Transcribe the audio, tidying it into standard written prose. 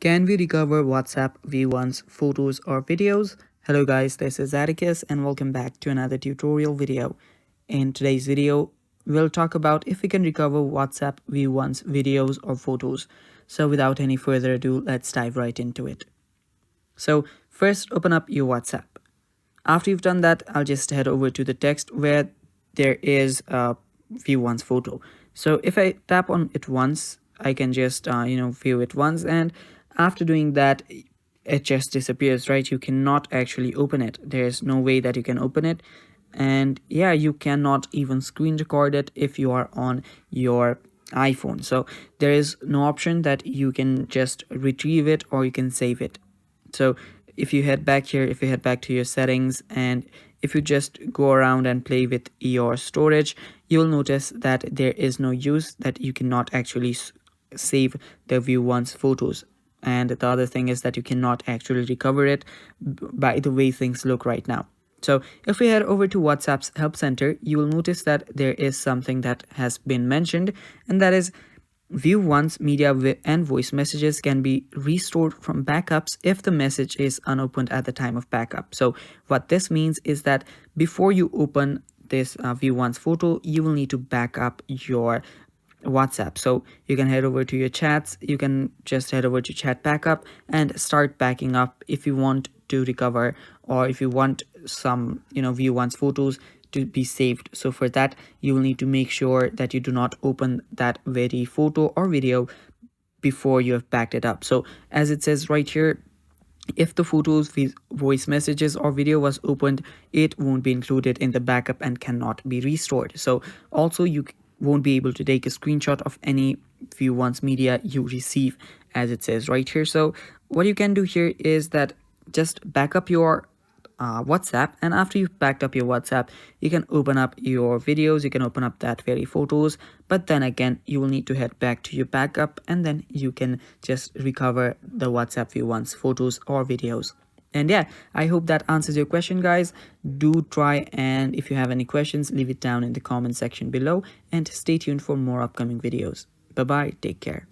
Can we recover WhatsApp V1's photos or videos? Hello guys, this is Atticus and welcome back to another tutorial video. In today's video, we'll talk about if we can recover WhatsApp V1's videos or photos. So without any further ado, let's dive right into it. So first open up your WhatsApp. After you've done that, I'll just head over to the text where there is a V1's photo. So if I tap on it once, I can just view it once, and after doing that it just disappears, right? You cannot actually open it. There's no way that you can open it, and yeah, you cannot even screen record it if you are on your iPhone. So there is no option that you can just retrieve it or you can save it. So if you head back here, if you head back to your settings, and if you just go around and play with your storage, you'll notice that there is no use, that you cannot actually save the V1's photos. And the other thing is that you cannot actually recover it by the way things look right now. So if we head over to WhatsApp's help center, you will notice that there is something that has been mentioned, and that is V1's media and voice messages can be restored from backups if the message is unopened at the time of backup. So what this means is that before you open this V1's photo, you will need to back up your WhatsApp. So you can head over to your chats, you can just head over to chat backup and start backing up if you want to recover, or if you want some V1's photos to be saved. So for that, you will need to make sure that you do not open that very photo or video before you have backed it up. So as it says right here, if the photos, voice messages or video was opened, it won't be included in the backup and cannot be restored. So also you won't be able to take a screenshot of any V1's media you receive, as it says right here. So what you can do here is that just back up your WhatsApp, and after you've backed up your WhatsApp, you can open up your videos, you can open up that very photos, but then again you will need to head back to your backup, and then you can just recover the WhatsApp V1's photos or videos. And yeah, I hope that answers your question, guys. Do try, and if you have any questions, leave it down in the comment section below, and stay tuned for more upcoming videos. Bye bye, take care.